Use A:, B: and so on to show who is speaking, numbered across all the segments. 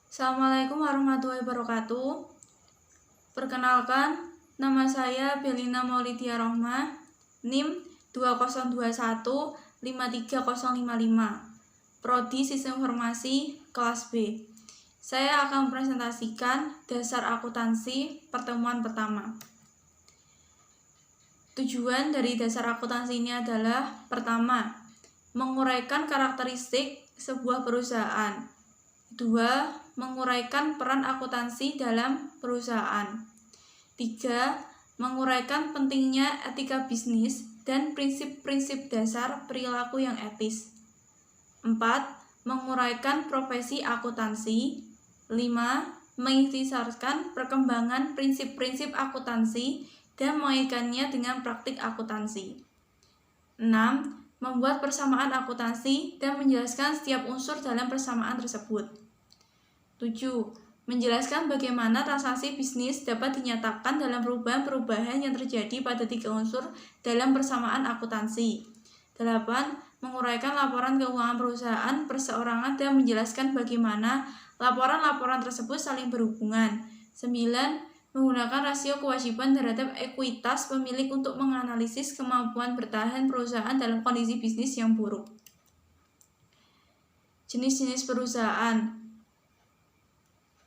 A: Assalamualaikum warahmatullahi wabarakatuh. Perkenalkan, nama saya Belina Maulidia Rohmah, NIM 2021-53055, Prodi Sistem Informasi kelas B. Saya akan presentasikan dasar akuntansi pertemuan pertama. Tujuan dari dasar akuntansi ini adalah: pertama, menguraikan karakteristik sebuah perusahaan. 2. Menguraikan peran akuntansi dalam perusahaan. 3. Menguraikan pentingnya etika bisnis dan prinsip-prinsip dasar perilaku yang etis. 4. Menguraikan profesi akuntansi. 5. Mengikhtisarkan perkembangan prinsip-prinsip akuntansi dan mengaitkannya dengan praktik akuntansi. 6. Membuat persamaan akuntansi dan menjelaskan setiap unsur dalam persamaan tersebut. 7. Menjelaskan bagaimana transaksi bisnis dapat dinyatakan dalam perubahan-perubahan yang terjadi pada 3 unsur dalam persamaan akuntansi. 8. Menguraikan laporan keuangan perusahaan perseorangan dan menjelaskan bagaimana laporan-laporan tersebut saling berhubungan. 9. Menggunakan rasio kewajiban terhadap ekuitas pemilik untuk menganalisis kemampuan bertahan perusahaan dalam kondisi bisnis yang buruk. Jenis-jenis perusahaan.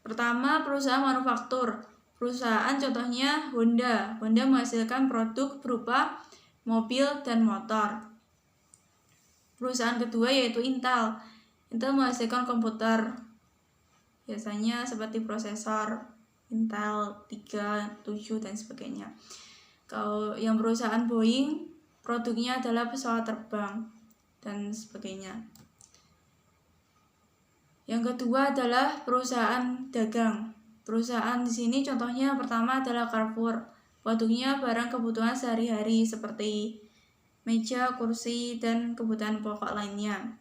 A: Pertama, perusahaan manufaktur. Perusahaan contohnya Honda. Honda menghasilkan produk berupa mobil dan motor. Perusahaan kedua yaitu Intel. Intel menghasilkan komputer. Biasanya seperti prosesor Intel 3, 7 dan sebagainya. Kalau yang perusahaan Boeing, produknya adalah pesawat terbang dan sebagainya. Yang kedua adalah perusahaan dagang. Perusahaan di sini contohnya pertama adalah Carrefour. Produknya barang kebutuhan sehari-hari seperti meja, kursi, dan kebutuhan pokok lainnya.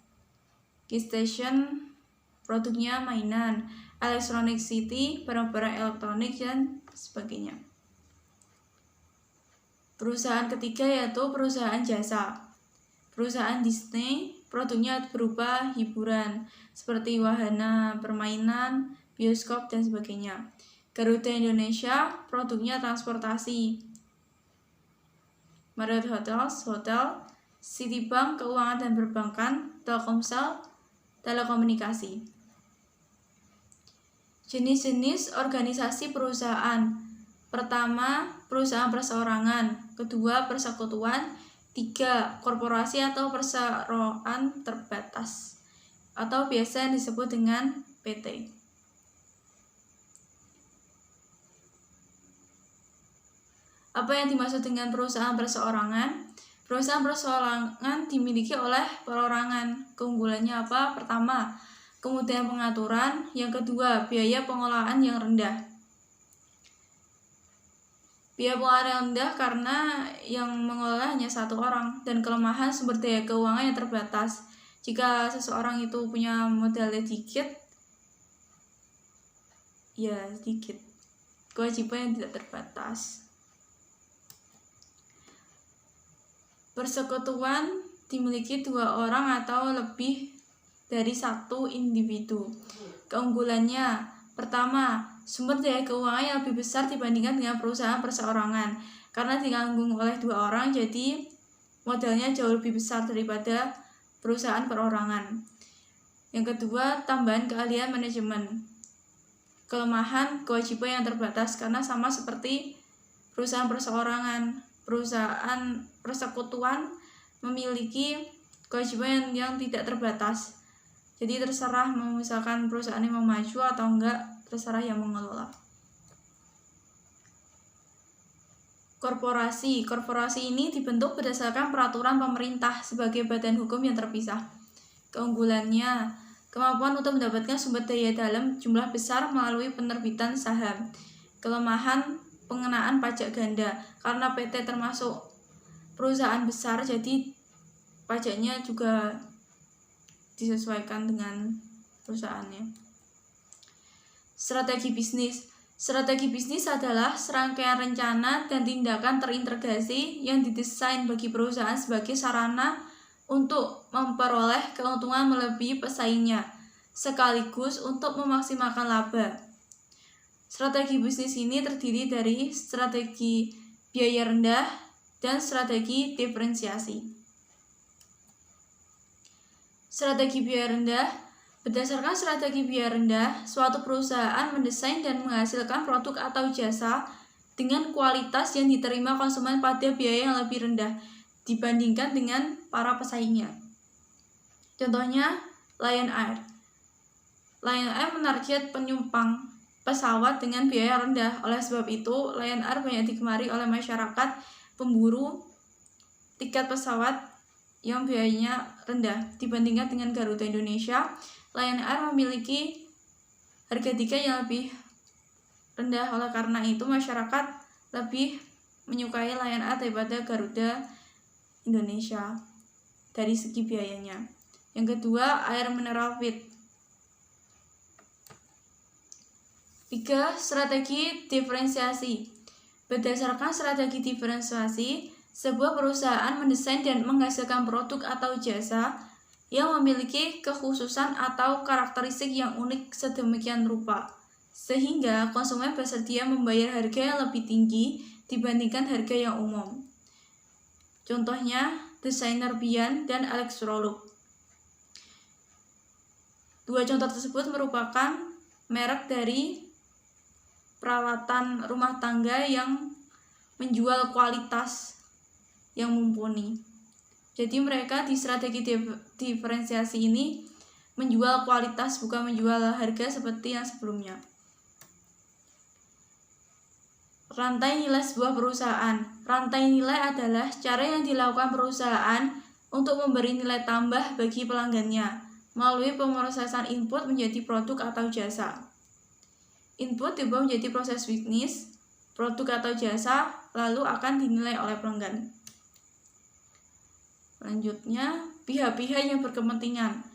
A: Keystation, produknya mainan. Electronic City, barang-barang elektronik dan sebagainya. Perusahaan ketiga yaitu perusahaan jasa. Perusahaan Disney, produknya berupa hiburan seperti wahana permainan, bioskop, dan sebagainya. Garuda Indonesia, produknya transportasi. Marriott Hotels, hotel. Citibank, keuangan dan perbankan. Telkomsel, telekomunikasi. Jenis-jenis organisasi perusahaan. Pertama, perusahaan perseorangan. Kedua, persekutuan. 3. Korporasi atau perseroan terbatas atau biasa disebut dengan PT. Apa yang dimaksud dengan perusahaan perseorangan? Perusahaan perseorangan dimiliki oleh perorangan. Keunggulannya apa? Pertama, kemudahan pengaturan. Yang kedua, biaya pengolahan yang rendah. Biaya pengolahan yang rendah karena yang mengelola hanya satu orang, dan kelemahan sumber daya keuangan yang terbatas. Jika seseorang itu punya modalnya sedikit, kewajiban yang tidak terbatas. Persekutuan dimiliki 2 orang atau lebih dari 1 individu. Keunggulannya, pertama, sumber daya keuangan yang lebih besar dibandingkan dengan perusahaan perseorangan. Karena ditanggung oleh 2 orang, jadi modalnya jauh lebih besar daripada perusahaan perorangan. Yang kedua, tambahan keahlian manajemen. Kelemahan, kewajiban yang terbatas karena sama seperti perusahaan perseorangan. Perusahaan persekutuan memiliki kewajiban yang tidak terbatas. Jadi terserah misalkan perusahaan ini mau maju atau enggak, terserah yang mengelola. Korporasi. Korporasi ini dibentuk berdasarkan peraturan pemerintah sebagai badan hukum yang terpisah. Keunggulannya, kemampuan untuk mendapatkan sumber daya dalam jumlah besar melalui penerbitan saham. Kelemahan, pengenaan pajak ganda. Karena PT termasuk perusahaan besar, jadi pajaknya juga disesuaikan dengan perusahaannya. Strategi bisnis. Strategi bisnis adalah serangkaian rencana dan tindakan terintegrasi yang didesain bagi perusahaan sebagai sarana untuk memperoleh keuntungan melebihi pesaingnya. sekaligus untuk memaksimalkan laba. Strategi bisnis ini terdiri dari strategi biaya rendah dan strategi diferensiasi. Strategi biaya rendah. Berdasarkan strategi biaya rendah, suatu perusahaan mendesain dan menghasilkan produk atau jasa dengan kualitas yang diterima konsumen pada biaya yang lebih rendah dibandingkan dengan para pesaingnya. Contohnya, Lion Air. Lion Air menarget penumpang pesawat dengan biaya rendah. Oleh sebab itu, Lion Air banyak digemari oleh masyarakat pemburu tiket pesawat yang biayanya rendah dibandingkan dengan Garuda Indonesia. Lion Air memiliki harga tiket yang lebih rendah. Oleh karena itu, masyarakat lebih menyukai Lion Air daripada Garuda Indonesia dari segi biayanya. Yang kedua, air mineral feed. 3. Strategi diferensiasi. Berdasarkan strategi diferensiasi, sebuah perusahaan mendesain dan menghasilkan produk atau jasa yang memiliki kekhususan atau karakteristik yang unik sedemikian rupa, sehingga konsumen bersedia membayar harga yang lebih tinggi dibandingkan harga yang umum. Contohnya, Designer Bian dan Electrolux. Dua contoh tersebut merupakan merek dari peralatan rumah tangga yang menjual kualitas yang mumpuni. Jadi mereka di strategi diferensiasi ini menjual kualitas, bukan menjual harga seperti yang sebelumnya. Rantai nilai sebuah perusahaan. Rantai nilai adalah cara yang dilakukan perusahaan untuk memberi nilai tambah bagi pelanggannya melalui pemrosesan input menjadi produk atau jasa. Input diubah menjadi proses bisnis, produk atau jasa, lalu akan dinilai oleh pelanggan. Selanjutnya, pihak-pihak yang berkepentingan.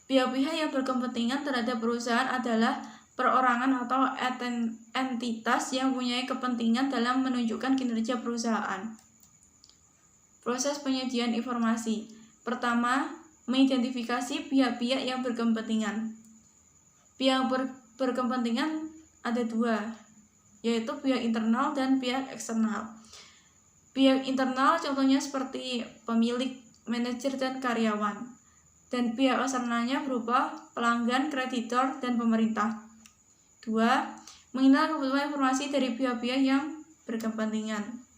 A: Pihak-pihak yang berkepentingan terhadap perusahaan adalah perorangan atau entitas yang mempunyai kepentingan dalam menunjukkan kinerja perusahaan. Proses penyediaan informasi. Pertama, mengidentifikasi pihak-pihak yang berkepentingan. Pihak berkepentingan ada dua, yaitu pihak internal dan pihak eksternal. Pihak internal contohnya seperti pemilik, manajer, dan karyawan. Dan pihak eksternalnya berupa pelanggan, kreditor, dan pemerintah. 2. Mengenal kebutuhan informasi dari pihak-pihak yang berkepentingan.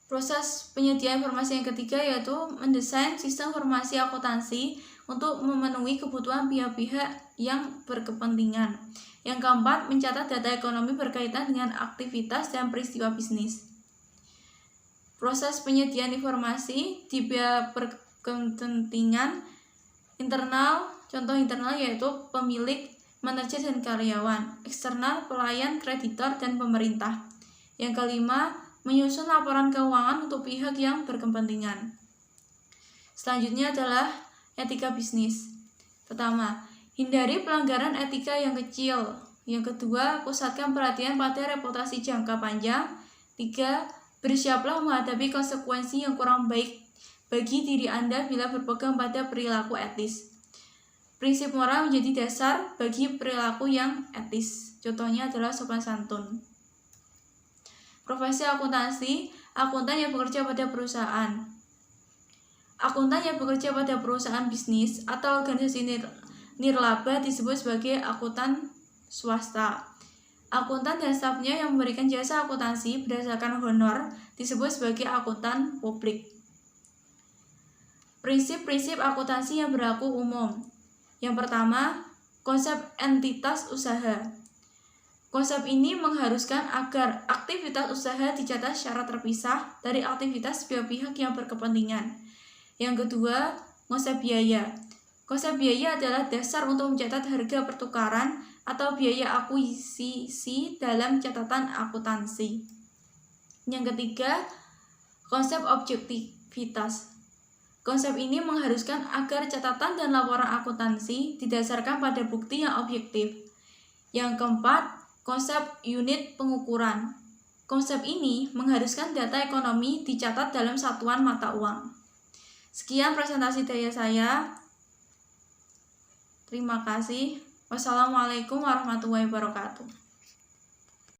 A: Proses penyediaan informasi yang ketiga yaitu mendesain sistem informasi akuntansi untuk memenuhi kebutuhan pihak-pihak yang berkepentingan. Yang keempat, mencatat data ekonomi berkaitan dengan aktivitas dan peristiwa bisnis. Proses penyediaan informasi di pihak berkepentingan internal, contoh internal yaitu pemilik, manajer, dan karyawan. Eksternal, pelayan, kreditor, dan pemerintah. Yang kelima, menyusun laporan keuangan untuk pihak yang berkepentingan. Selanjutnya adalah etika bisnis. Pertama, hindari pelanggaran etika yang kecil. Yang kedua, pusatkan perhatian pada reputasi jangka panjang. 3. Bersiaplah menghadapi konsekuensi yang kurang baik bagi diri Anda bila berpegang pada perilaku etis. Prinsip moral menjadi dasar bagi perilaku yang etis. Contohnya adalah sopan santun. Profesi akuntansi, akuntan yang bekerja pada perusahaan. Akuntan yang bekerja pada perusahaan bisnis atau organisasi nirlaba disebut sebagai akuntan swasta. Akuntan dan stafnya yang memberikan jasa akuntansi berdasarkan honor disebut sebagai akuntan publik. Prinsip-prinsip akuntansi yang berlaku umum. Yang pertama, konsep entitas usaha. Konsep ini mengharuskan agar aktivitas usaha dicatat secara terpisah dari aktivitas pihak-pihak yang berkepentingan. Yang kedua, konsep biaya. Konsep biaya adalah dasar untuk mencatat harga pertukaran atau biaya akuisisi dalam catatan akuntansi. Yang ketiga, konsep objektivitas. Konsep ini mengharuskan agar catatan dan laporan akuntansi didasarkan pada bukti yang objektif. Yang keempat, konsep unit pengukuran. Konsep ini mengharuskan data ekonomi dicatat dalam satuan mata uang. Sekian presentasi dari saya. Terima kasih. Wassalamualaikum warahmatullahi wabarakatuh.